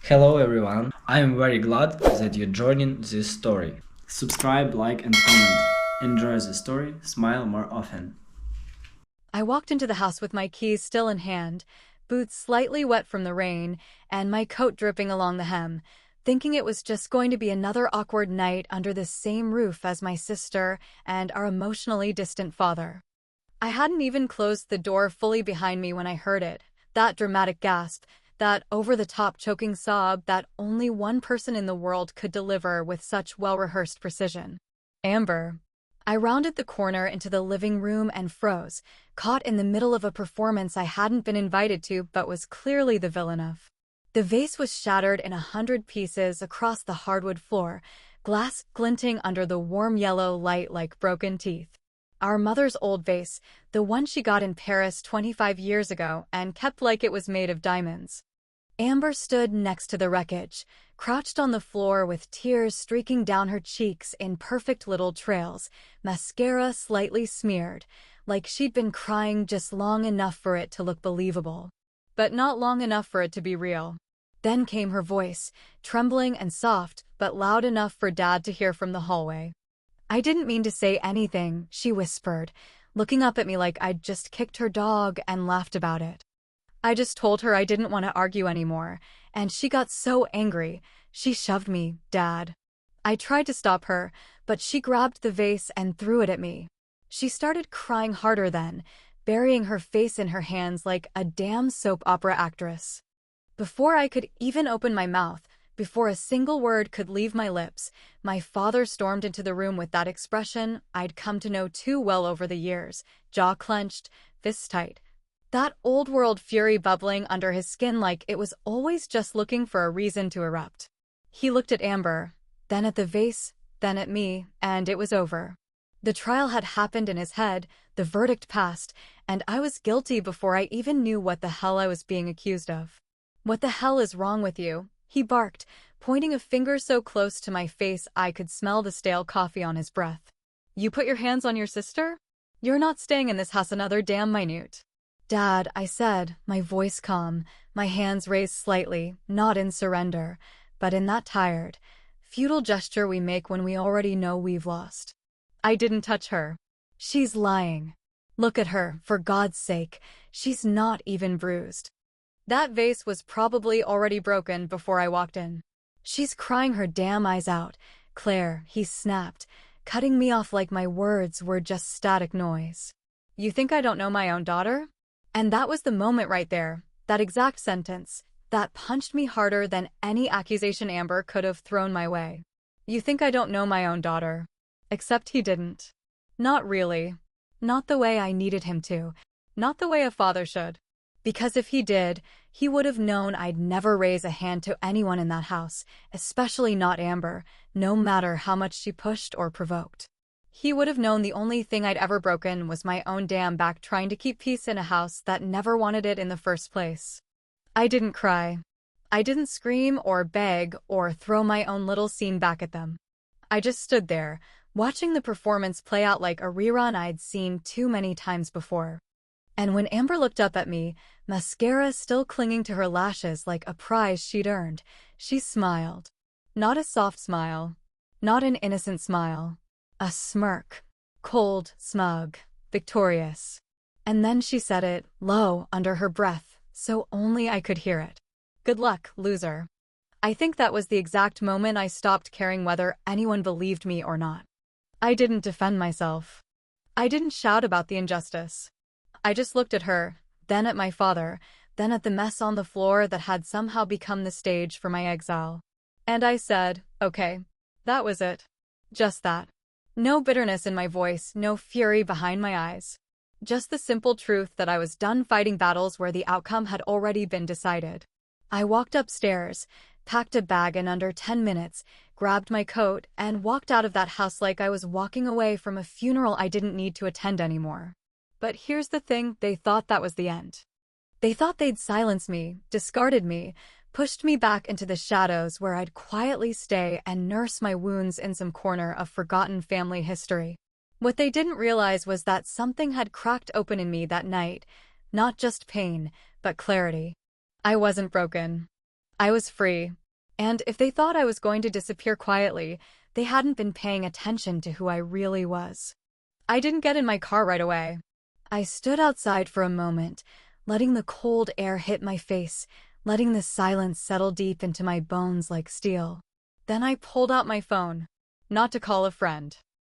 Hello everyone, I am very glad that you're joining this story. Subscribe, like, and comment. Enjoy the story, smile more often. I walked into the house with my keys still in hand, boots slightly wet from the rain, and my coat dripping along the hem, thinking it was just going to be another awkward night under the same roof as my sister and our emotionally distant father. I hadn't even closed the door fully behind me when I heard it, that dramatic gasp, that over-the-top choking sob that only one person in the world could deliver with such well-rehearsed precision. Amber. I rounded the corner into the living room and froze, caught in the middle of a performance I hadn't been invited to but was clearly the villain of. The vase was shattered in 100 pieces across the hardwood floor, glass glinting under the warm yellow light like broken teeth. Our mother's old vase, the one she got in Paris 25 years ago and kept like it was made of diamonds. Amber stood next to the wreckage, crouched on the floor with tears streaking down her cheeks in perfect little trails, mascara slightly smeared, like she'd been crying just long enough for it to look believable, but not long enough for it to be real. Then came her voice, trembling and soft, but loud enough for Dad to hear from the hallway. "I didn't mean to say anything," she whispered, looking up at me like I'd just kicked her dog and laughed about it. "I just told her I didn't want to argue anymore, and she got so angry, she shoved me, Dad." I tried to stop her, but she grabbed the vase and threw it at me. She started crying harder then, burying her face in her hands like a damn soap opera actress. Before I could even open my mouth, before a single word could leave my lips, my father stormed into the room with that expression I'd come to know too well over the years, jaw clenched, fists tight. That old-world fury bubbling under his skin like it was always just looking for a reason to erupt. He looked at Amber, then at the vase, then at me, and it was over. The trial had happened in his head, the verdict passed, and I was guilty before I even knew what the hell I was being accused of. "What the hell is wrong with you?" he barked, pointing a finger so close to my face I could smell the stale coffee on his breath. "You put your hands on your sister? You're not staying in this house another damn minute." "Dad," I said, my voice calm, my hands raised slightly, not in surrender, but in that tired, futile gesture we make when we already know we've lost. "I didn't touch her." "She's lying. Look at her, for God's sake. She's not even bruised." That vase was probably already broken before I walked in. "She's crying her damn eyes out, Claire," he snapped, cutting me off like my words were just static noise. "You think I don't know my own daughter?" And that was the moment right there, that exact sentence, that punched me harder than any accusation Amber could have thrown my way. "You think I don't know my own daughter?" Except he didn't. Not really. Not the way I needed him to. Not the way a father should. Because if he did, he would have known I'd never raise a hand to anyone in that house, especially not Amber, no matter how much she pushed or provoked. He would have known the only thing I'd ever broken was my own damn back trying to keep peace in a house that never wanted it in the first place. I didn't cry. I didn't scream or beg or throw my own little scene back at them. I just stood there, watching the performance play out like a rerun I'd seen too many times before. And when Amber looked up at me, mascara still clinging to her lashes like a prize she'd earned, she smiled. Not a soft smile. Not an innocent smile. A smirk. Cold, smug, victorious. And then she said it, low, under her breath, so only I could hear it. "Good luck, loser." I think that was the exact moment I stopped caring whether anyone believed me or not. I didn't defend myself. I didn't shout about the injustice. I just looked at her, then at my father, then at the mess on the floor that had somehow become the stage for my exile. And I said, okay, that was it. Just that. No bitterness in my voice, no fury behind my eyes. Just the simple truth that I was done fighting battles where the outcome had already been decided. I walked upstairs, packed a bag in under 10 minutes, grabbed my coat, and walked out of that house like I was walking away from a funeral I didn't need to attend anymore. But here's the thing, they thought that was the end. They thought they'd silence me, discarded me, pushed me back into the shadows where I'd quietly stay and nurse my wounds in some corner of forgotten family history. What they didn't realize was that something had cracked open in me that night, not just pain, but clarity. I wasn't broken. I was free. And if they thought I was going to disappear quietly, they hadn't been paying attention to who I really was. I didn't get in my car right away. I stood outside for a moment, letting the cold air hit my face, letting the silence settle deep into my bones like steel. Then I pulled out my phone. Not to call a friend.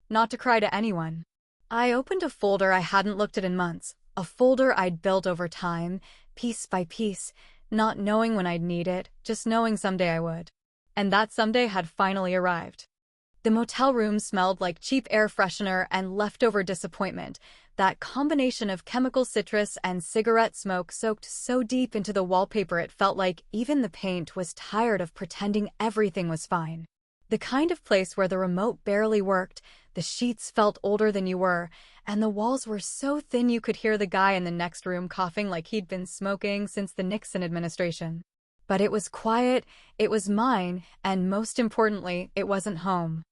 Not to cry to anyone. I opened a folder I hadn't looked at in months, a folder I'd built over time, piece by piece, not knowing when I'd need it, just knowing someday I would. And that someday had finally arrived. The motel room smelled like cheap air freshener and leftover disappointment. That combination of chemical citrus and cigarette smoke soaked so deep into the wallpaper it felt like even the paint was tired of pretending everything was fine. The kind of place where the remote barely worked, the sheets felt older than you were, and the walls were so thin you could hear the guy in the next room coughing like he'd been smoking since the Nixon administration. But it was quiet, it was mine, and most importantly, it wasn't home.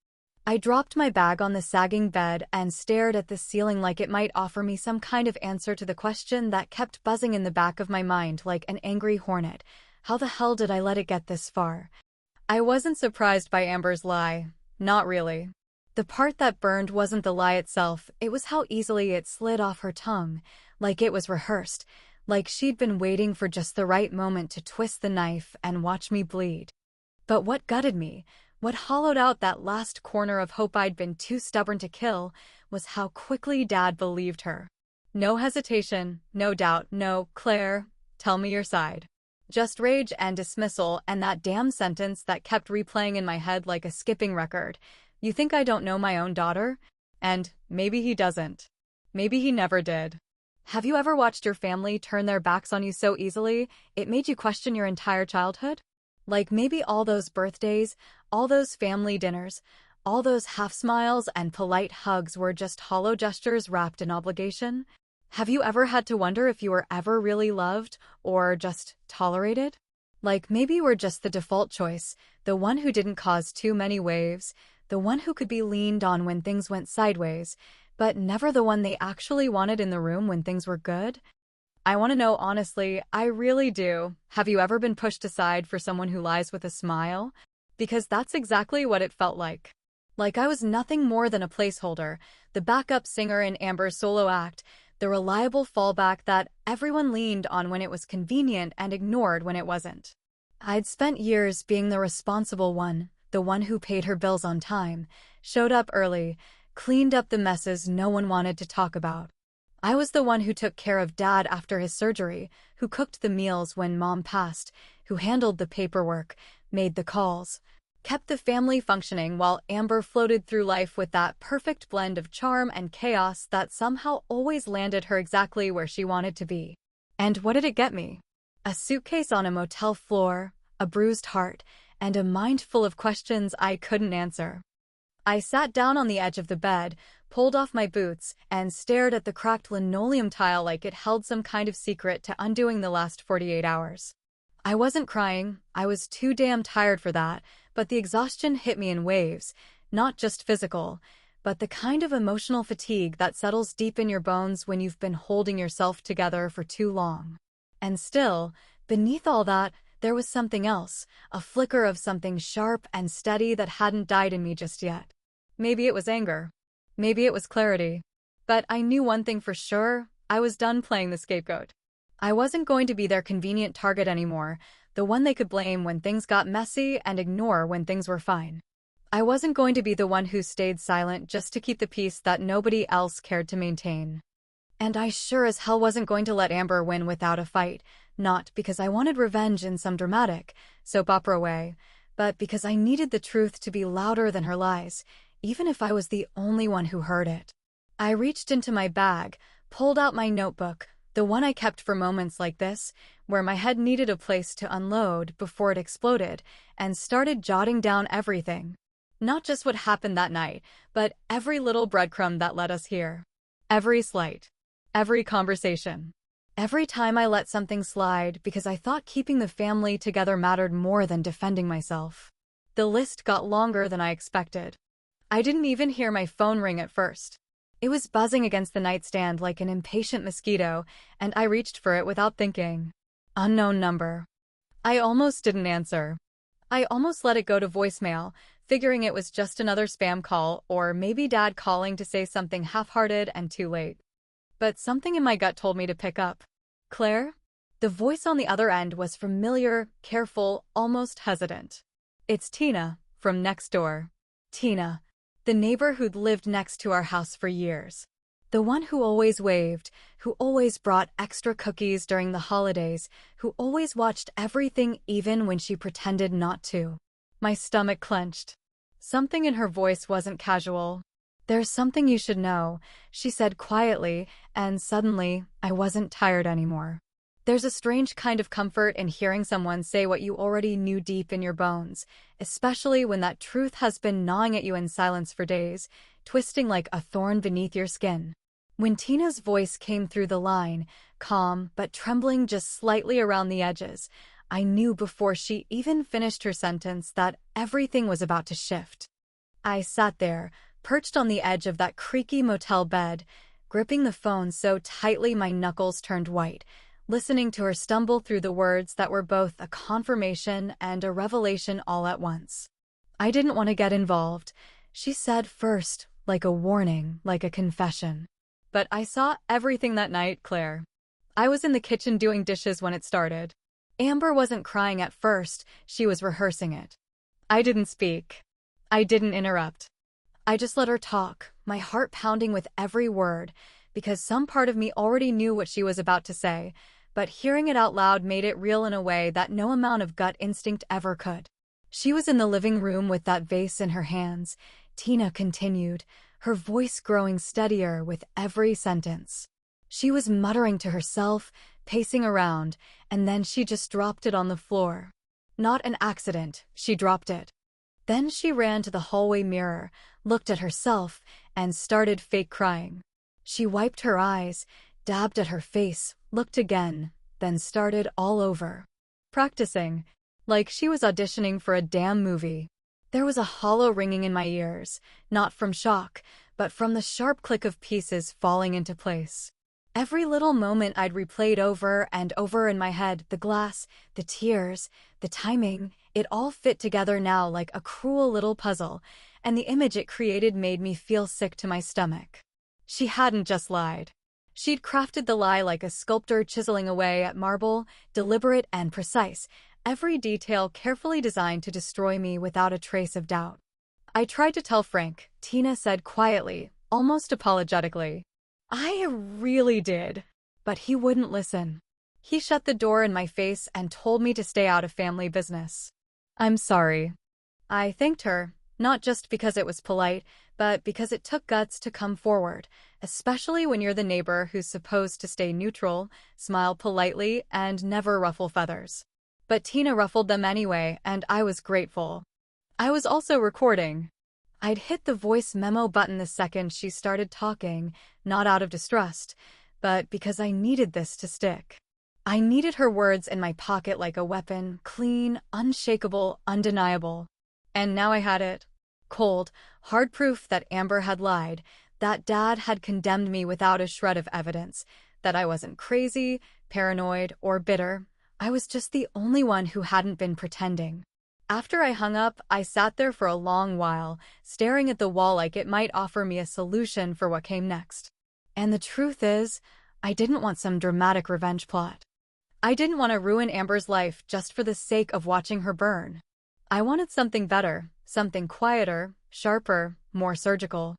I dropped my bag on the sagging bed and stared at the ceiling like it might offer me some kind of answer to the question that kept buzzing in the back of my mind like an angry hornet. How the hell did I let it get this far? I wasn't surprised by Amber's lie. Not really. The part that burned wasn't the lie itself, it was how easily it slid off her tongue, like it was rehearsed, like she'd been waiting for just the right moment to twist the knife and watch me bleed. But what gutted me, what hollowed out that last corner of hope I'd been too stubborn to kill, was how quickly Dad believed her. No hesitation, no doubt, no, Claire, tell me your side. Just rage and dismissal and that damn sentence that kept replaying in my head like a skipping record. You think I don't know my own daughter? And maybe he doesn't. Maybe he never did. Have you ever watched your family turn their backs on you so easily, it made you question your entire childhood? Like maybe all those birthdays, all those family dinners, all those half smiles and polite hugs were just hollow gestures wrapped in obligation? Have you ever had to wonder if you were ever really loved, or just tolerated? Like maybe you were just the default choice, the one who didn't cause too many waves, the one who could be leaned on when things went sideways, but never the one they actually wanted in the room when things were good? I want to know honestly, I really do. Have you ever been pushed aside for someone who lies with a smile? Because that's exactly what it felt like. Like I was nothing more than a placeholder, the backup singer in Amber's solo act, the reliable fallback that everyone leaned on when it was convenient and ignored when it wasn't. I'd spent years being the responsible one, the one who paid her bills on time, showed up early, cleaned up the messes no one wanted to talk about. I was the one who took care of Dad after his surgery, who cooked the meals when Mom passed, who handled the paperwork, made the calls, kept the family functioning while Amber floated through life with that perfect blend of charm and chaos that somehow always landed her exactly where she wanted to be. And what did it get me? A suitcase on a motel floor, a bruised heart, and a mind full of questions I couldn't answer. I sat down on the edge of the bed, pulled off my boots, and stared at the cracked linoleum tile like it held some kind of secret to undoing the last 48 hours. I wasn't crying, I was too damn tired for that, but the exhaustion hit me in waves, not just physical, but the kind of emotional fatigue that settles deep in your bones when you've been holding yourself together for too long. And still, beneath all that, there was something else, a flicker of something sharp and steady that hadn't died in me just yet. Maybe it was anger. Maybe it was clarity. But I knew one thing for sure, I was done playing the scapegoat. I wasn't going to be their convenient target anymore, the one they could blame when things got messy and ignore when things were fine. I wasn't going to be the one who stayed silent just to keep the peace that nobody else cared to maintain. And I sure as hell wasn't going to let Amber win without a fight, not because I wanted revenge in some dramatic, soap opera way, but because I needed the truth to be louder than her lies, even if I was the only one who heard it. I reached into my bag, pulled out my notebook, the one I kept for moments like this, where my head needed a place to unload before it exploded, and started jotting down everything. Not just what happened that night, but every little breadcrumb that led us here. Every slight. Every conversation. Every time I let something slide because I thought keeping the family together mattered more than defending myself. The list got longer than I expected. I didn't even hear my phone ring at first. It was buzzing against the nightstand like an impatient mosquito, and I reached for it without thinking. Unknown number. I almost didn't answer. I almost let it go to voicemail, figuring it was just another spam call or maybe Dad calling to say something half-hearted and too late. But something in my gut told me to pick up. Claire? The voice on the other end was familiar, careful, almost hesitant. It's Tina, from next door. Tina, the neighbor who'd lived next to our house for years. The one who always waved, who always brought extra cookies during the holidays, who always watched everything even when she pretended not to. My stomach clenched. Something in her voice wasn't casual. "There's something you should know," she said quietly, and suddenly, I wasn't tired anymore. There's a strange kind of comfort in hearing someone say what you already knew deep in your bones, especially when that truth has been gnawing at you in silence for days, twisting like a thorn beneath your skin. When Tina's voice came through the line, calm but trembling just slightly around the edges, I knew before she even finished her sentence that everything was about to shift. I sat there, perched on the edge of that creaky motel bed, gripping the phone so tightly my knuckles turned white, listening to her stumble through the words that were both a confirmation and a revelation all at once. "I didn't want to get involved," she said first, like a warning, like a confession. But I saw everything that night, Claire. I was in the kitchen doing dishes when it started. Amber wasn't crying at first, she was rehearsing it. I didn't speak. I didn't interrupt. I just let her talk, my heart pounding with every word, because some part of me already knew what she was about to say, but hearing it out loud made it real in a way that no amount of gut instinct ever could. She was in the living room with that vase in her hands. Tina continued, her voice growing steadier with every sentence. She was muttering to herself, pacing around, and then she just dropped it on the floor. Not an accident, she dropped it. Then she ran to the hallway mirror, looked at herself, and started fake crying. She wiped her eyes, dabbed at her face, looked again, then started all over. Practicing, like she was auditioning for a damn movie. There was a hollow ringing in my ears, not from shock, but from the sharp click of pieces falling into place. Every little moment I'd replayed over and over in my head, the glass, the tears, the timing, it all fit together now like a cruel little puzzle, and the image it created made me feel sick to my stomach. She hadn't just lied. She'd crafted the lie like a sculptor chiseling away at marble, deliberate and precise, every detail carefully designed to destroy me without a trace of doubt. "I tried to tell Frank," Tina said quietly, almost apologetically. "I really did. But he wouldn't listen. He shut the door in my face and told me to stay out of family business." "I'm sorry." I thanked her, not just because it was polite, but because it took guts to come forward, especially when you're the neighbor who's supposed to stay neutral, smile politely, and never ruffle feathers. But Tina ruffled them anyway, and I was grateful. I was also recording. I'd hit the voice memo button the second she started talking, not out of distrust, but because I needed this to stick. I needed her words in my pocket like a weapon, clean, unshakable, undeniable. And now I had it. Cold, hard proof that Amber had lied, that Dad had condemned me without a shred of evidence, that I wasn't crazy, paranoid, or bitter. I was just the only one who hadn't been pretending. After I hung up, I sat there for a long while, staring at the wall like it might offer me a solution for what came next. And the truth is, I didn't want some dramatic revenge plot. I didn't want to ruin Amber's life just for the sake of watching her burn. I wanted something better, something quieter, sharper, more surgical.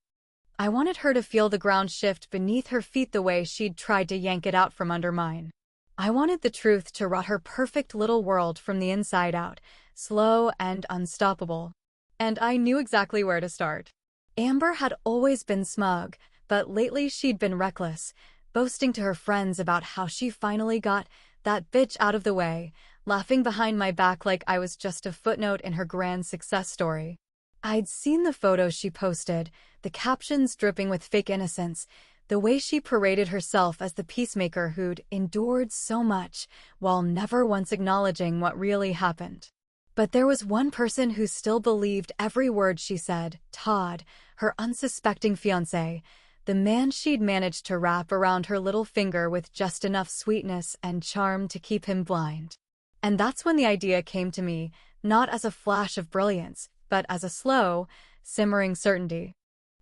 I wanted her to feel the ground shift beneath her feet the way she'd tried to yank it out from under mine. I wanted the truth to rot her perfect little world from the inside out, slow and unstoppable. And I knew exactly where to start. Amber had always been smug, but lately she'd been reckless, boasting to her friends about how she finally got that bitch out of the way, laughing behind my back like I was just a footnote in her grand success story. I'd seen the photos she posted, the captions dripping with fake innocence, the way she paraded herself as the peacemaker who'd endured so much while never once acknowledging what really happened. But there was one person who still believed every word she said, Todd, her unsuspecting fiancé, the man she'd managed to wrap around her little finger with just enough sweetness and charm to keep him blind. And that's when the idea came to me, not as a flash of brilliance, but as a slow, simmering certainty.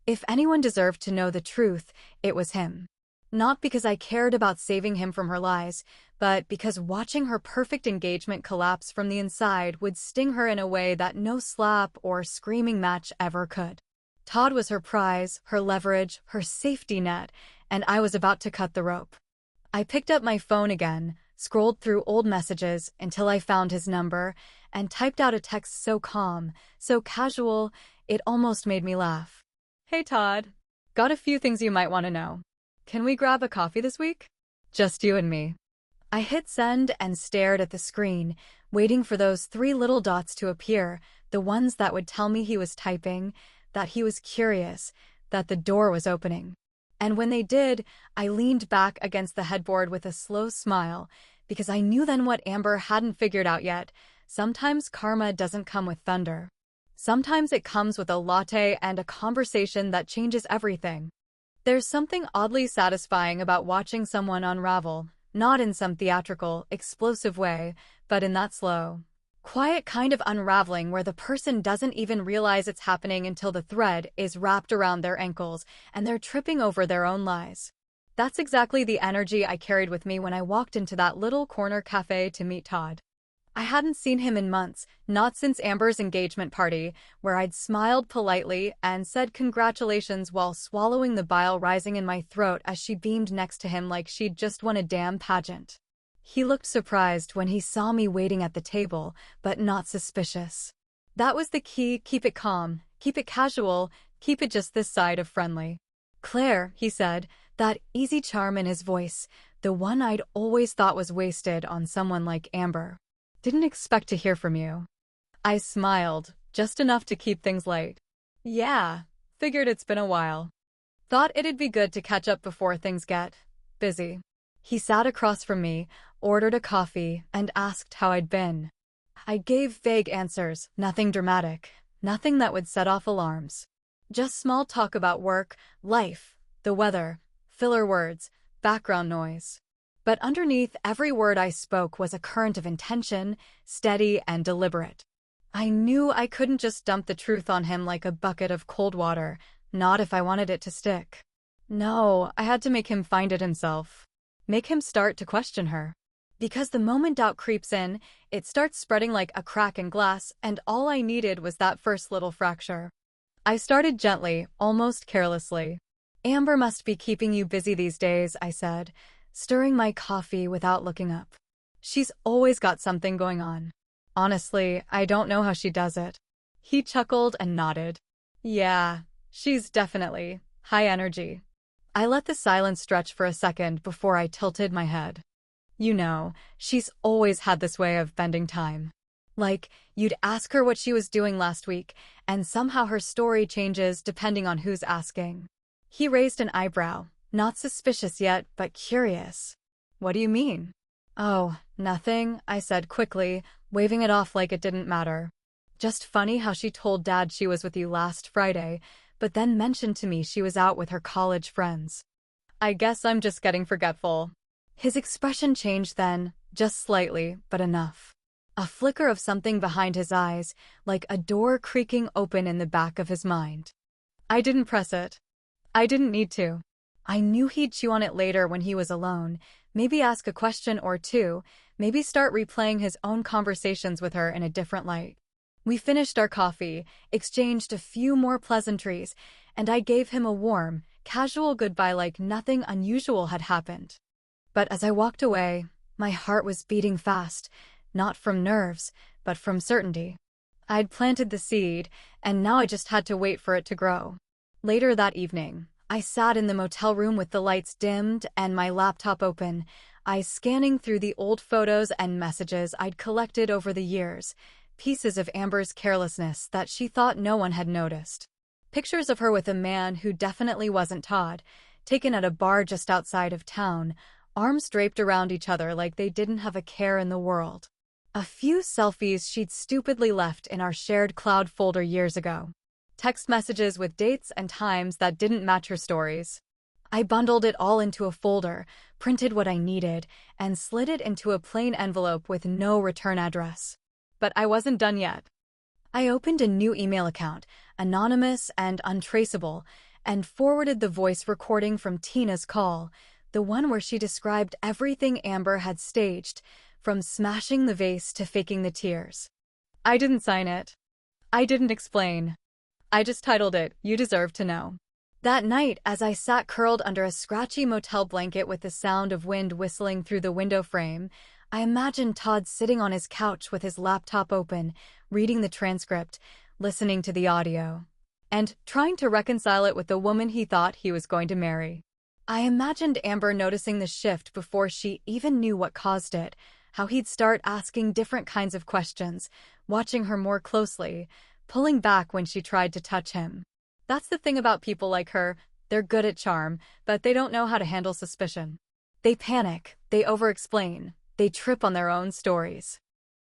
If anyone deserved to know the truth, it was him. Not because I cared about saving him from her lies, but because watching her perfect engagement collapse from the inside would sting her in a way that no slap or screaming match ever could. Todd was her prize, her leverage, her safety net, and I was about to cut the rope. I picked up my phone again, scrolled through old messages until I found his number, and typed out a text so calm, so casual, it almost made me laugh. Hey Todd, got a few things you might want to know. Can we grab a coffee this week? Just you and me. I hit send and stared at the screen, waiting for those 3 little dots to appear, the ones that would tell me he was typing, that he was curious, that the door was opening. And when they did, I leaned back against the headboard with a slow smile, because I knew then what Amber hadn't figured out yet. Sometimes karma doesn't come with thunder. Sometimes it comes with a latte and a conversation that changes everything. There's something oddly satisfying about watching someone unravel, not in some theatrical, explosive way, but in that slow, quiet kind of unraveling where the person doesn't even realize it's happening until the thread is wrapped around their ankles and they're tripping over their own lies. That's exactly the energy I carried with me when I walked into that little corner cafe to meet Todd. I hadn't seen him in months, not since Amber's engagement party, where I'd smiled politely and said congratulations while swallowing the bile rising in my throat as she beamed next to him like she'd just won a damn pageant. He looked surprised when he saw me waiting at the table, but not suspicious. That was the key: keep it calm, keep it casual, keep it just this side of friendly. Claire, he said, that easy charm in his voice, the one I'd always thought was wasted on someone like Amber. Didn't expect to hear from you. I smiled, just enough to keep things light. Yeah, figured it's been a while. Thought it'd be good to catch up before things get busy. He sat across from me, ordered a coffee, and asked how I'd been. I gave vague answers, nothing dramatic, nothing that would set off alarms. Just small talk about work, life, the weather, filler words, background noise. But underneath every word I spoke was a current of intention, steady and deliberate. I knew I couldn't just dump the truth on him like a bucket of cold water, not if I wanted it to stick. No, I had to make him find it himself. Make him start to question her. Because the moment doubt creeps in, it starts spreading like a crack in glass, and all I needed was that first little fracture. I started gently, almost carelessly. Amber must be keeping you busy these days, I said, stirring my coffee without looking up. She's always got something going on. Honestly, I don't know how she does it. He chuckled and nodded. Yeah, she's definitely high energy. I let the silence stretch for a second before I tilted my head. You know, she's always had this way of bending time. Like, you'd ask her what she was doing last week, and somehow her story changes depending on who's asking. He raised an eyebrow. Not suspicious yet, but curious. What do you mean? Oh, nothing, I said quickly, waving it off like it didn't matter. Just funny how she told Dad she was with you last Friday, but then mentioned to me she was out with her college friends. I guess I'm just getting forgetful. His expression changed then, just slightly, but enough. A flicker of something behind his eyes, like a door creaking open in the back of his mind. I didn't press it. I didn't need to. I knew he'd chew on it later when he was alone, maybe ask a question or two, maybe start replaying his own conversations with her in a different light. We finished our coffee, exchanged a few more pleasantries, and I gave him a warm, casual goodbye like nothing unusual had happened. But as I walked away, my heart was beating fast, not from nerves, but from certainty. I'd planted the seed, and now I just had to wait for it to grow. Later that evening, I sat in the motel room with the lights dimmed and my laptop open, eyes scanning through the old photos and messages I'd collected over the years, pieces of Amber's carelessness that she thought no one had noticed. Pictures of her with a man who definitely wasn't Todd, taken at a bar just outside of town, arms draped around each other like they didn't have a care in the world. A few selfies she'd stupidly left in our shared cloud folder years ago. Text messages with dates and times that didn't match her stories. I bundled it all into a folder, printed what I needed, and slid it into a plain envelope with no return address. But I wasn't done yet. I opened a new email account, anonymous and untraceable, and forwarded the voice recording from Tina's call, the one where she described everything Amber had staged, from smashing the vase to faking the tears. I didn't sign it. I didn't explain. I just titled it, "You Deserve to Know." That night, as I sat curled under a scratchy motel blanket with the sound of wind whistling through the window frame, I imagined Todd sitting on his couch with his laptop open, reading the transcript, listening to the audio, and trying to reconcile it with the woman he thought he was going to marry. I imagined Amber noticing the shift before she even knew what caused it, how he'd start asking different kinds of questions, watching her more closely, pulling back when she tried to touch him. That's the thing about people like her, they're good at charm, but they don't know how to handle suspicion. They panic, they over-explain, they trip on their own stories.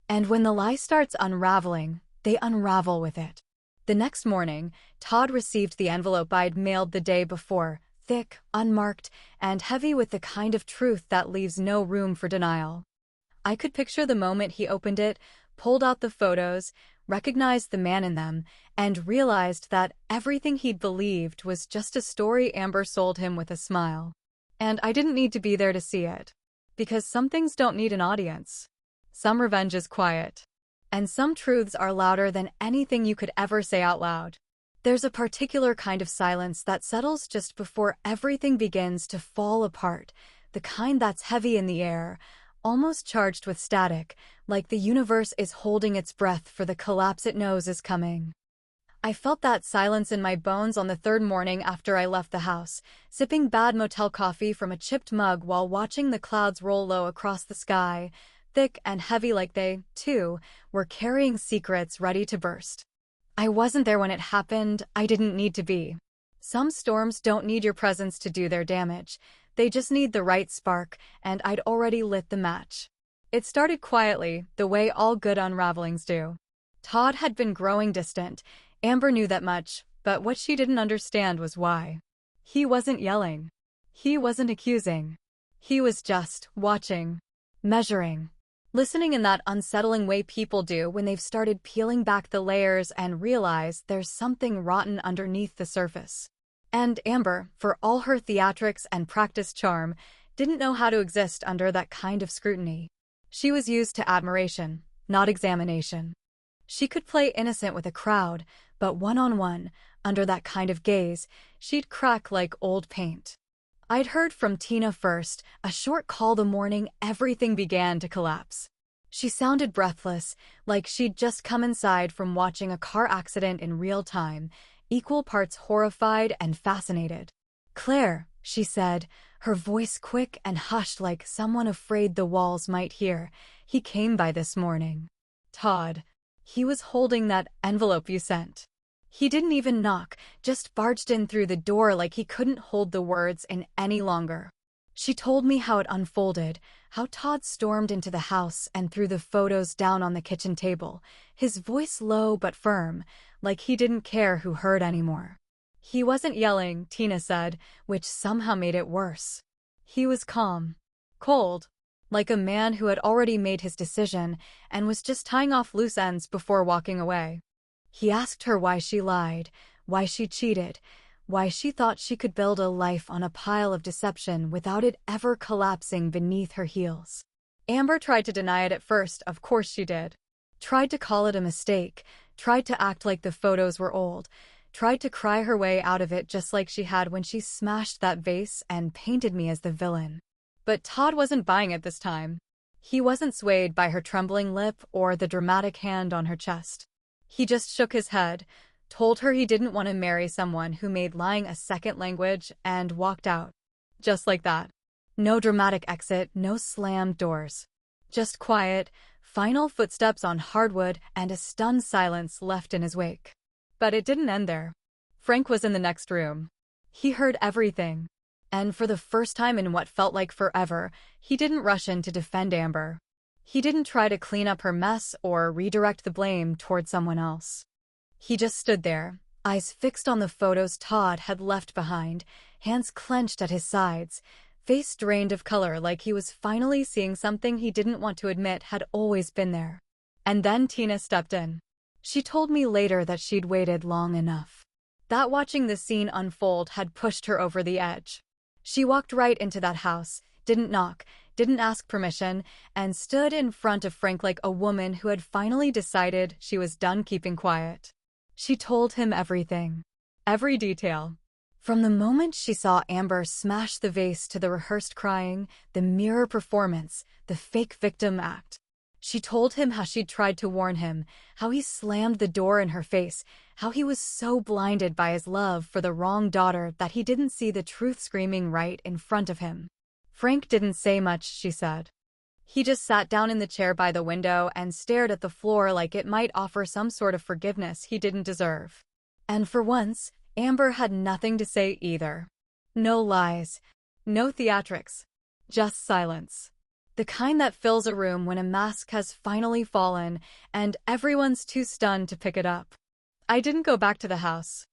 And when the lie starts unraveling, they unravel with it. The next morning, Todd received the envelope I'd mailed the day before, thick, unmarked, and heavy with the kind of truth that leaves no room for denial. I could picture the moment he opened it, pulled out the photos, recognized the man in them, and realized that everything he'd believed was just a story Amber sold him with a smile. And I didn't need to be there to see it. Because some things don't need an audience. Some revenge is quiet. And some truths are louder than anything you could ever say out loud. There's a particular kind of silence that settles just before everything begins to fall apart, the kind that's heavy in the air, almost charged with static, like the universe is holding its breath for the collapse it knows is coming. I felt that silence in my bones on the third morning after I left the house, sipping bad motel coffee from a chipped mug while watching the clouds roll low across the sky, thick and heavy like they, too, were carrying secrets ready to burst. I wasn't there when it happened, I didn't need to be. Some storms don't need your presence to do their damage. They just need the right spark, and I'd already lit the match. It started quietly, the way all good unravelings do. Todd had been growing distant. Amber knew that much, but what she didn't understand was why. He wasn't yelling. He wasn't accusing. He was just watching, measuring, listening in that unsettling way people do when they've started peeling back the layers and realize there's something rotten underneath the surface. And Amber, for all her theatrics and practiced charm, didn't know how to exist under that kind of scrutiny. She was used to admiration, not examination. She could play innocent with a crowd, but one-on-one, under that kind of gaze, she'd crack like old paint. I'd heard from Tina first, a short call the morning everything began to collapse. She sounded breathless, like she'd just come inside from watching a car accident in real time, equal parts horrified and fascinated. "Claire," she said, her voice quick and hushed like someone afraid the walls might hear, "he came by this morning. Todd. He was holding that envelope you sent." He didn't even knock, just barged in through the door like he couldn't hold the words in any longer. She told me how it unfolded, how Todd stormed into the house and threw the photos down on the kitchen table, his voice low but firm, like he didn't care who heard anymore. He wasn't yelling, Tina said, which somehow made it worse. He was calm, cold, like a man who had already made his decision and was just tying off loose ends before walking away. He asked her why she lied, why she cheated, why she thought she could build a life on a pile of deception without it ever collapsing beneath her heels. Amber tried to deny it at first, of course she did. Tried to call it a mistake, tried to act like the photos were old, tried to cry her way out of it just like she had when she smashed that vase and painted me as the villain. But Todd wasn't buying it this time. He wasn't swayed by her trembling lip or the dramatic hand on her chest. He just shook his head, told her he didn't want to marry someone who made lying a second language, and walked out. Just like that. No dramatic exit, no slammed doors. Just quiet, final footsteps on hardwood and a stunned silence left in his wake. But it didn't end there. Frank was in the next room. He heard everything. And for the first time in what felt like forever, he didn't rush in to defend Amber. He didn't try to clean up her mess or redirect the blame toward someone else. He just stood there, eyes fixed on the photos Todd had left behind, hands clenched at his sides, face drained of color like he was finally seeing something he didn't want to admit had always been there. And then Tina stepped in. She told me later that she'd waited long enough. That watching the scene unfold had pushed her over the edge. She walked right into that house, didn't knock, didn't ask permission, and stood in front of Frank like a woman who had finally decided she was done keeping quiet. She told him everything. Every detail. From the moment she saw Amber smash the vase to the rehearsed crying, the mirror performance, the fake victim act. She told him how she'd tried to warn him, how he slammed the door in her face, how he was so blinded by his love for the wrong daughter that he didn't see the truth screaming right in front of him. Frank didn't say much, she said. He just sat down in the chair by the window and stared at the floor like it might offer some sort of forgiveness he didn't deserve. And for once, Amber had nothing to say either. No lies, no theatrics, just silence. The kind that fills a room when a mask has finally fallen and everyone's too stunned to pick it up. I didn't go back to the house.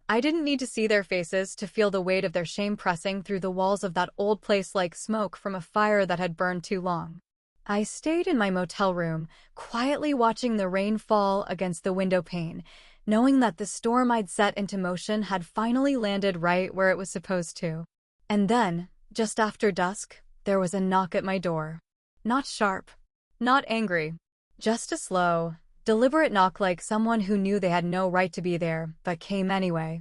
I didn't need to see their faces to feel the weight of their shame pressing through the walls of that old place like smoke from a fire that had burned too long. I stayed in my motel room, quietly watching the rain fall against the window pane, knowing that the storm I'd set into motion had finally landed right where it was supposed to. And then, just after dusk, there was a knock at my door. Not sharp, not angry, just a slow, deliberate knock like someone who knew they had no right to be there, but came anyway.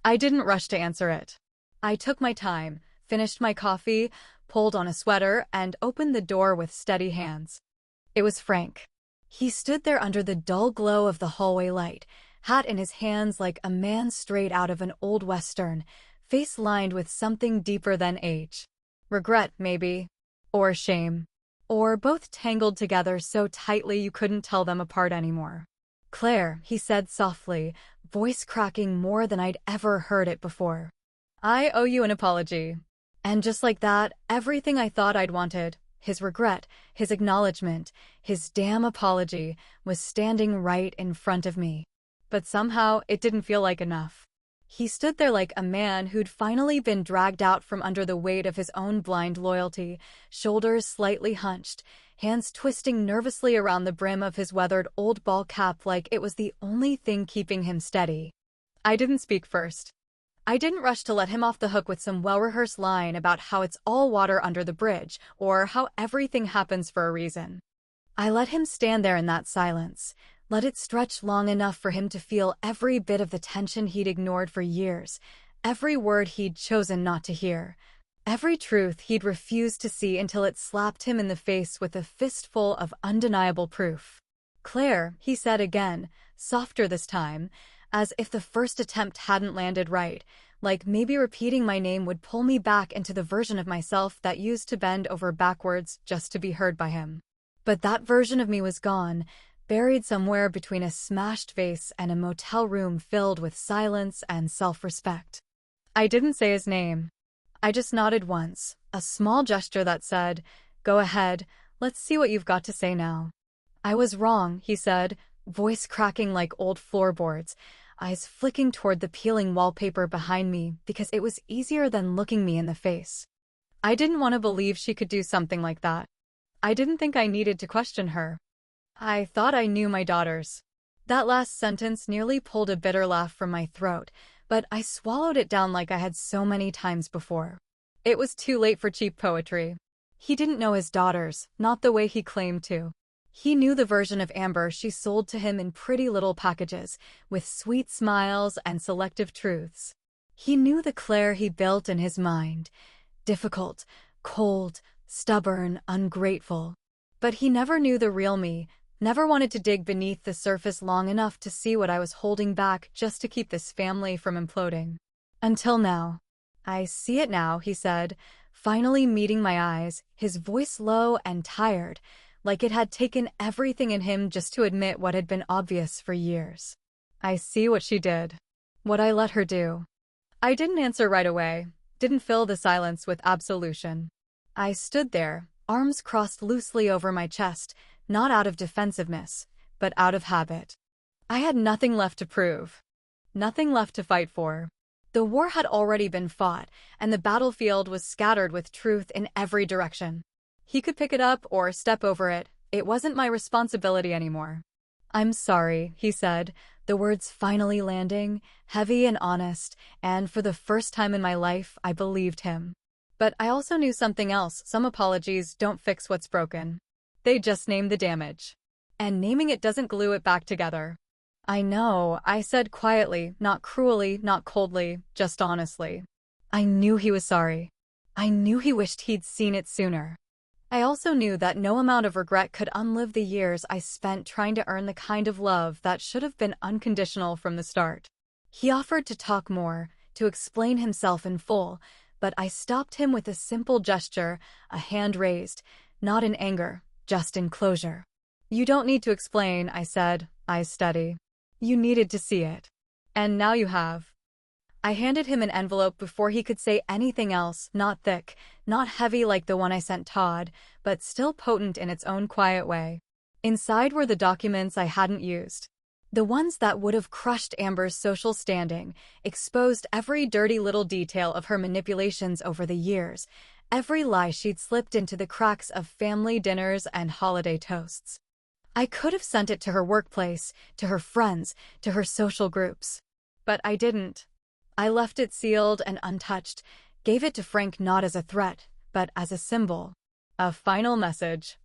I didn't rush to answer it. I took my time, finished my coffee, pulled on a sweater, and opened the door with steady hands. It was Frank. He stood there under the dull glow of the hallway light, hat in his hands like a man straight out of an old western, face lined with something deeper than age. Regret, maybe. Or shame. Or both tangled together so tightly you couldn't tell them apart anymore. "Claire," he said softly, voice cracking more than I'd ever heard it before. "I owe you an apology." And just like that, everything I thought I'd wanted, his regret, his acknowledgement, his damn apology, was standing right in front of me. But somehow, it didn't feel like enough. He stood there like a man who'd finally been dragged out from under the weight of his own blind loyalty, shoulders slightly hunched, hands twisting nervously around the brim of his weathered old ball cap like it was the only thing keeping him steady. I didn't speak first. I didn't rush to let him off the hook with some well-rehearsed line about how it's all water under the bridge, or how everything happens for a reason. I let him stand there in that silence, let it stretch long enough for him to feel every bit of the tension he'd ignored for years, every word he'd chosen not to hear, every truth he'd refused to see until it slapped him in the face with a fistful of undeniable proof. "Claire," he said again, softer this time, as if the first attempt hadn't landed right, like maybe repeating my name would pull me back into the version of myself that used to bend over backwards just to be heard by him. But that version of me was gone, buried somewhere between a smashed vase and a motel room filled with silence and self-respect. I didn't say his name. I just nodded once, a small gesture that said, "Go ahead, let's see what you've got to say now." "I was wrong," he said, voice cracking like old floorboards, eyes flicking toward the peeling wallpaper behind me because it was easier than looking me in the face. I didn't want to believe she could do something like that. I didn't think I needed to question her. I thought I knew my daughters. That last sentence nearly pulled a bitter laugh from my throat, but I swallowed it down like I had so many times before. It was too late for cheap poetry. He didn't know his daughters, not the way he claimed to. He knew the version of Amber she sold to him in pretty little packages, with sweet smiles and selective truths. He knew the Claire he built in his mind. Difficult, cold, stubborn, ungrateful. But he never knew the real me, never wanted to dig beneath the surface long enough to see what I was holding back just to keep this family from imploding. Until now. "I see it now," he said, finally meeting my eyes, his voice low and tired, like it had taken everything in him just to admit what had been obvious for years. "I see what she did. What I let her do." I didn't answer right away, didn't fill the silence with absolution. I stood there, arms crossed loosely over my chest, not out of defensiveness, but out of habit. I had nothing left to prove. Nothing left to fight for. The war had already been fought, and the battlefield was scattered with truth in every direction. He could pick it up or step over it. It wasn't my responsibility anymore. "I'm sorry," he said, the words finally landing, heavy and honest, and for the first time in my life, I believed him. But I also knew something else. Some apologies don't fix what's broken. They just name the damage. And naming it doesn't glue it back together. "I know," I said quietly, not cruelly, not coldly, just honestly. I knew he was sorry. I knew he wished he'd seen it sooner. I also knew that no amount of regret could unlive the years I spent trying to earn the kind of love that should have been unconditional from the start. He offered to talk more, to explain himself in full, but I stopped him with a simple gesture, a hand raised, not in anger, just in closure. "You don't need to explain," I said, eyes steady. "You needed to see it. And now you have." I handed him an envelope before he could say anything else, not thick, not heavy like the one I sent Todd, but still potent in its own quiet way. Inside were the documents I hadn't used. The ones that would have crushed Amber's social standing, exposed every dirty little detail of her manipulations over the years, every lie she'd slipped into the cracks of family dinners and holiday toasts. I could have sent it to her workplace, to her friends, to her social groups. But I didn't. I left it sealed and untouched, gave it to Frank not as a threat, but as a symbol. A final message.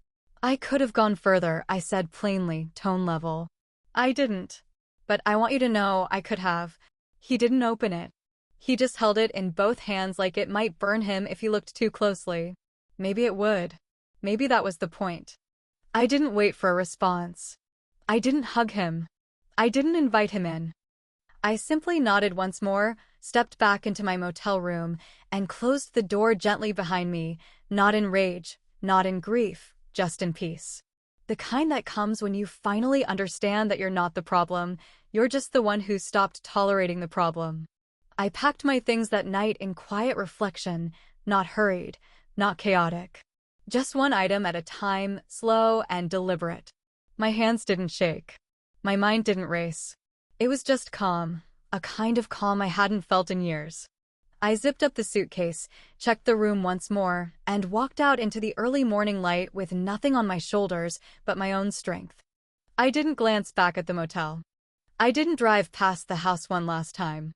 "I could have gone further," I said plainly, tone level. "I didn't. But I want you to know I could have." He didn't open it. He just held it in both hands like it might burn him if he looked too closely. Maybe it would. Maybe that was the point. I didn't wait for a response. I didn't hug him. I didn't invite him in. I simply nodded once more, stepped back into my motel room, and closed the door gently behind me, not in rage, not in grief, just in peace. The kind that comes when you finally understand that you're not the problem, you're just the one who stopped tolerating the problem. I packed my things that night in quiet reflection, not hurried, not chaotic. Just one item at a time, slow and deliberate. My hands didn't shake. My mind didn't race. It was just calm, a kind of calm I hadn't felt in years. I zipped up the suitcase, checked the room once more, and walked out into the early morning light with nothing on my shoulders but my own strength. I didn't glance back at the motel. I didn't drive past the house one last time.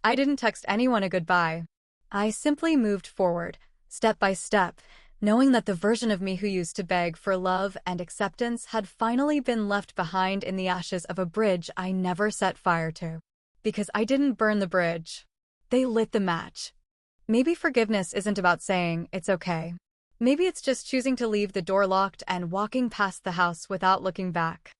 I didn't text anyone a goodbye. I simply moved forward, step by step, knowing that the version of me who used to beg for love and acceptance had finally been left behind in the ashes of a bridge I never set fire to. Because I didn't burn the bridge. They lit the match. Maybe forgiveness isn't about saying, "It's okay." Maybe it's just choosing to leave the door locked and walking past the house without looking back.